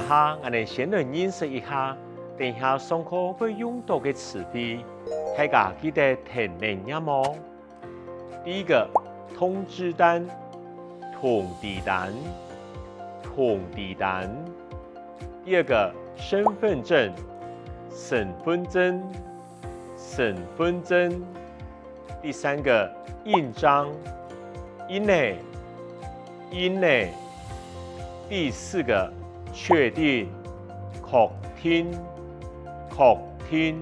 下，我哋先来认识一下，等一下上课会用到嘅词汇，大家记得听明呀么？第一个，通知单、通知单、通知单；第二个，身份证、身份证、身份证；第三个，印章、印内、印内；第四个，确定、确定、确定；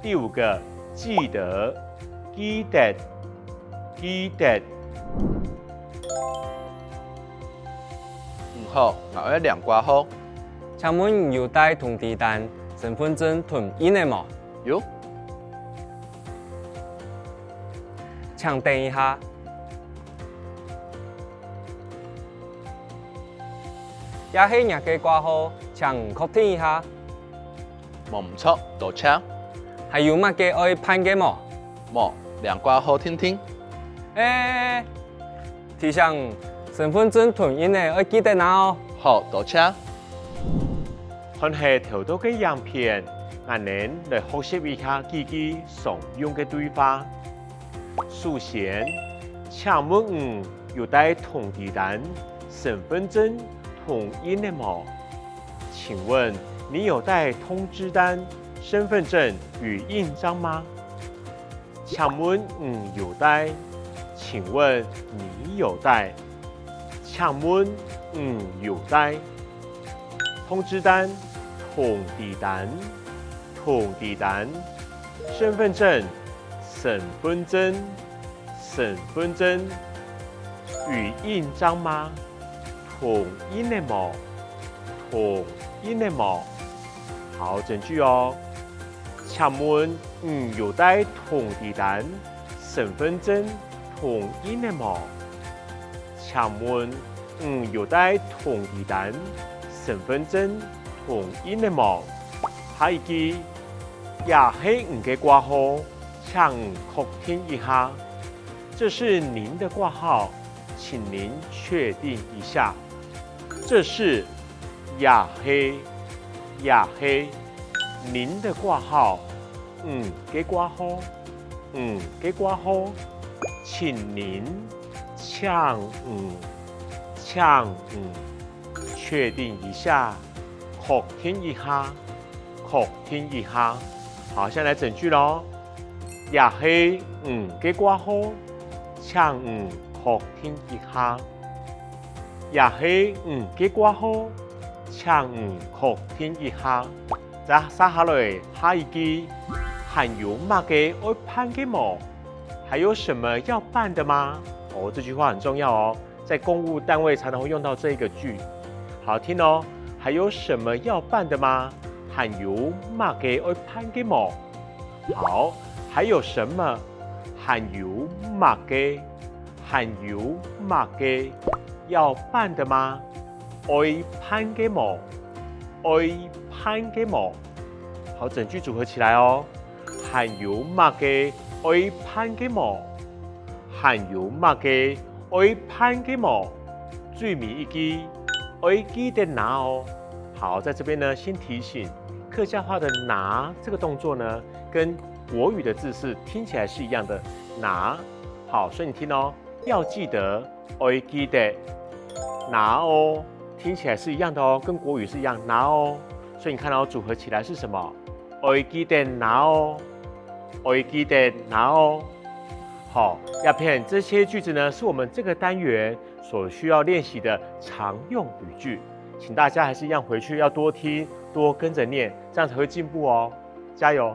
第五个，记得、记得、記得。好，我要量挂号。请问有带通知单、身份证同印的吗？有。请等一下。也是廿个挂号，请确定一下。冇唔错，多谢。还有乜嘅爱判嘅冇？冇，量挂号听听。提醒身份证同印的要记得拿哦。好，多谢。看下头多嘅样片，我哋来学习一下几句常用嘅对话。首先，请问有带通知单、身份证同印的吗？请问你有带通知单、身份证与印章吗？请问有带。请问你有带？请问有带？通知单、通知单、通知单；身份证、身份证、身份证；与印章吗？同印的吗？同印的吗？好，整句哦。请问有带通知单、身份证同印的吗？请问有带通知单、身份证同印的吗？下一句，也是嘅挂号，请确定一下。这是您的挂号，请您确定一下。这是也是您的挂号，嘅挂号，嘅挂号。请您确定一下，确定一下，确定一下。好，现在来整句咯。也是嘅挂号，请确定一下。也是嘅挂号，请确定一下。再下来下一句，还有乜嘅要办嘅冇？还有什么要办的吗？哦，这句话很重要哦，在公务单位常常会用到这个句。好听哦，还有什么要办的吗？还有乜嘅要办嘅冇？好，还有什么？还有乜嘅？还有乜嘅要办的吗？要办嘅冇？要办嘅冇？好，整句组合起来哦。还有乜嘅？要判嘅冇？还有乜嘅要判嘅冇？最尾一句要记得拿哦。好，在这边呢，先提醒，客家话的拿这个动作呢，跟国语的字是听起来是一样的，拿。好，所以你听哦，要记得要记得拿哦，听起来是一样的哦，跟国语是一样拿哦。所以你看到组合起来是什么？要记得拿哦。要记得拿哦。好，亚片这些句子呢，是我们这个单元所需要练习的常用语句，请大家还是一样回去要多听，多跟着念，这样才会进步哦。加油！